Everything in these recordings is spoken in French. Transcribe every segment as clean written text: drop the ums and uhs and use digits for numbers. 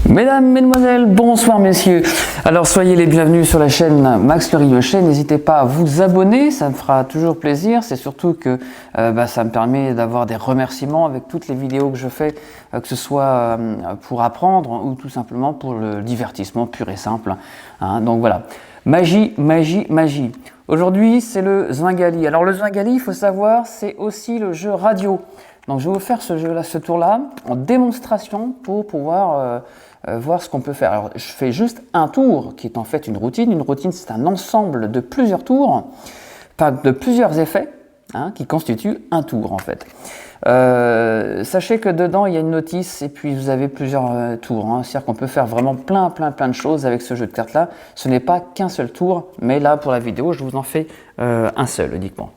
Mesdames, Mesdemoiselles, bonsoir messieurs. Alors soyez les bienvenus sur la chaîne Max le Ricochet. N'hésitez pas à vous abonner, ça me fera toujours plaisir. C'est surtout que ça me permet d'avoir des remerciements avec toutes les vidéos que je fais, que ce soit pour apprendre ou tout simplement pour le divertissement pur et simple. Hein. Donc voilà, magie, magie, magie. Aujourd'hui c'est le Zwangali. Alors le Zwangali, il faut savoir, c'est aussi le jeu radio. Donc je vais vous faire ce tour-là en démonstration pour pouvoir voir ce qu'on peut faire. Alors je fais juste un tour qui est en fait une routine. Une routine, c'est un ensemble de plusieurs tours, de plusieurs effets qui constituent un tour en fait. Sachez que dedans il y a une notice et puis vous avez plusieurs tours. C'est-à-dire qu'on peut faire vraiment plein de choses avec ce jeu de cartes là. Ce n'est pas qu'un seul tour, mais là pour la vidéo je vous en fais un seul uniquement.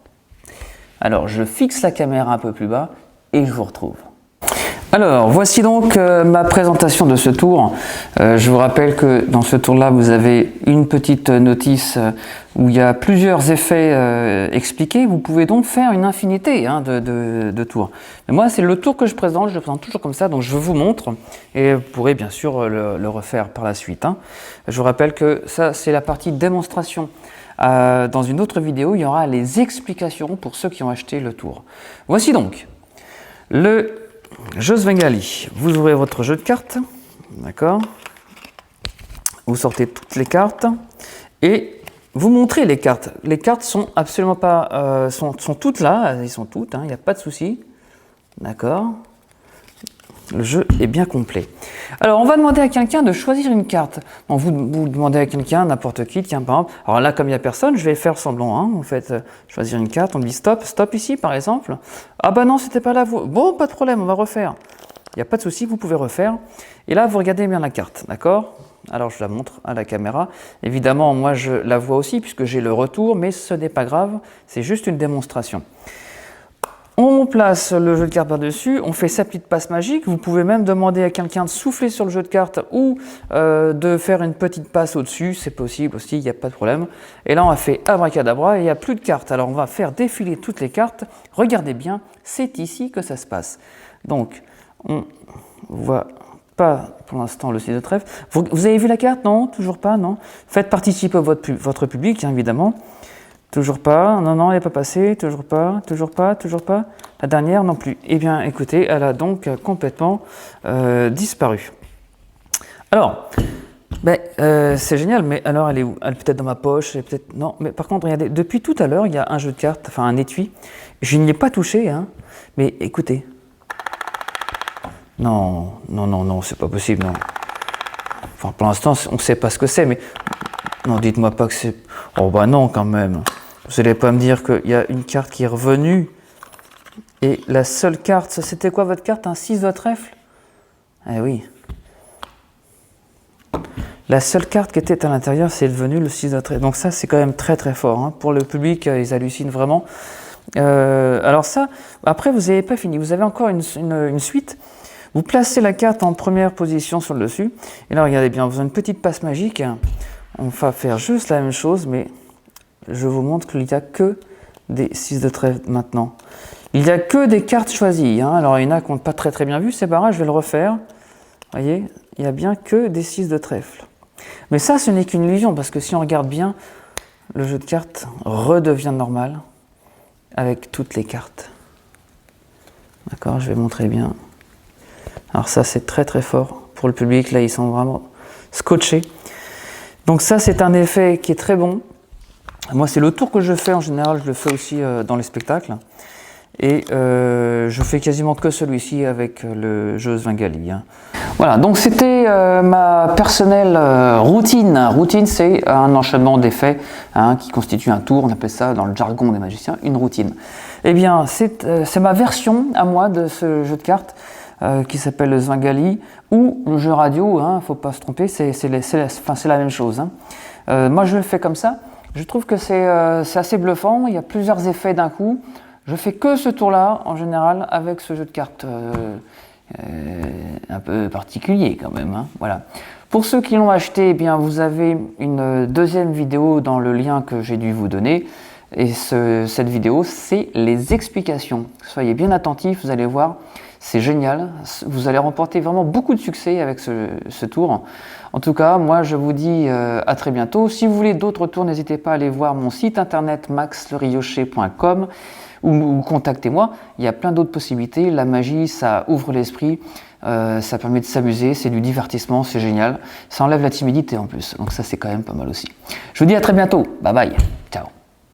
Alors je fixe la caméra un peu plus bas et je vous retrouve. Alors, voici donc ma présentation de ce tour. Je vous rappelle que dans ce tour-là, vous avez une petite notice où il y a plusieurs effets expliqués. Vous pouvez donc faire une infinité de tours. Mais moi, c'est le tour que je le présente toujours comme ça, donc je vous montre et vous pourrez bien sûr le refaire par la suite. Je vous rappelle que ça, c'est la partie démonstration. Dans une autre vidéo, il y aura les explications pour ceux qui ont acheté le tour. Voici donc le jeu Zwangali. Vous ouvrez votre jeu de cartes, d'accord. Vous sortez toutes les cartes et vous montrez les cartes. Les cartes sont absolument pas, sont toutes là, elles sont toutes, il n'y a pas de souci, d'accord. Le jeu est bien complet. Alors, on va demander à quelqu'un de choisir une carte. Donc, vous demandez à quelqu'un, n'importe qui, tiens, par exemple. Alors là, comme il n'y a personne, je vais faire semblant. En fait, choisir une carte. On dit stop, stop ici, par exemple. Ah bah non, c'était pas là. Bon, pas de problème, on va refaire. Il n'y a pas de souci, vous pouvez refaire. Et là, vous regardez bien la carte, d'accord? Alors, je la montre à la caméra. Évidemment, moi, je la vois aussi puisque j'ai le retour, mais ce n'est pas grave. C'est juste une démonstration. On place le jeu de cartes par-dessus, on fait sa petite passe magique. Vous pouvez même demander à quelqu'un de souffler sur le jeu de cartes ou de faire une petite passe au-dessus. C'est possible aussi, il n'y a pas de problème. Et là, on a fait abracadabra et il n'y a plus de cartes. Alors, on va faire défiler toutes les cartes. Regardez bien, c'est ici que ça se passe. Donc, on voit pas pour l'instant le 6 de trèfle. Vous avez vu la carte? Non, toujours pas, non. Faites participer votre public, évidemment. Toujours pas, non, elle n'est pas passée, toujours pas, toujours pas, toujours pas. La dernière non plus. Eh bien, écoutez, elle a donc complètement disparu. Alors, c'est génial, mais alors elle est où? Elle est peut-être dans ma poche, peut-être non. Mais par contre, regardez, depuis tout à l'heure, il y a un jeu de cartes, enfin un étui. Je n'y ai pas touché, mais écoutez. Non, c'est pas possible, non. Enfin, pour l'instant, on ne sait pas ce que c'est, mais non, dites-moi pas que c'est. Oh bah non, quand même. Vous n'allez pas me dire qu'il y a une carte qui est revenue et la seule carte, c'était quoi votre carte? Un 6 de trèfle? Eh oui. La seule carte qui était à l'intérieur, c'est devenu le 6 de trèfle. Donc ça, c'est quand même très fort. Pour le public, ils hallucinent vraiment. Alors ça, après, vous n'avez pas fini. Vous avez encore une suite. Vous placez la carte en première position sur le dessus. Et là, regardez bien, vous avez une petite passe magique. On va faire juste la même chose, mais je vous montre qu'il n'y a que des 6 de trèfle maintenant. Il n'y a que des cartes choisies. Alors, il y en a qui n'ont pas très bien vu, c'est pas grave, je vais le refaire. Vous voyez, il n'y a bien que des 6 de trèfle. Mais ça, ce n'est qu'une illusion, parce que si on regarde bien, le jeu de cartes redevient normal avec toutes les cartes. D'accord, je vais montrer bien. Alors ça, c'est très fort pour le public. Là, ils sont vraiment scotchés. Donc ça, c'est un effet qui est très bon. Moi, c'est le tour que je fais en général, je le fais aussi dans les spectacles. Et je fais quasiment que celui-ci avec le jeu Zwangali. Voilà, donc c'était ma personnelle routine. Routine, c'est un enchaînement d'effets qui constitue un tour. On appelle ça dans le jargon des magiciens une routine. Eh bien, c'est ma version à moi de ce jeu de cartes qui s'appelle le Zwangali ou le jeu radio. Il ne faut pas se tromper, c'est la même chose. Moi, je le fais comme ça. Je trouve que c'est assez bluffant, il y a plusieurs effets d'un coup. Je fais que ce tour-là, en général, avec ce jeu de cartes un peu particulier quand même. Voilà. Pour ceux qui l'ont acheté, eh bien, vous avez une deuxième vidéo dans le lien que j'ai dû vous donner. Et cette vidéo, c'est les explications. Soyez bien attentifs, vous allez voir, c'est génial. Vous allez remporter vraiment beaucoup de succès avec ce tour. En tout cas, moi je vous dis à très bientôt. Si vous voulez d'autres tours, n'hésitez pas à aller voir mon site internet maxleriocher.com ou contactez-moi. Il y a plein d'autres possibilités. La magie, ça ouvre l'esprit, ça permet de s'amuser, c'est du divertissement, c'est génial. Ça enlève la timidité en plus, donc ça c'est quand même pas mal aussi. Je vous dis à très bientôt. Bye bye. Ciao.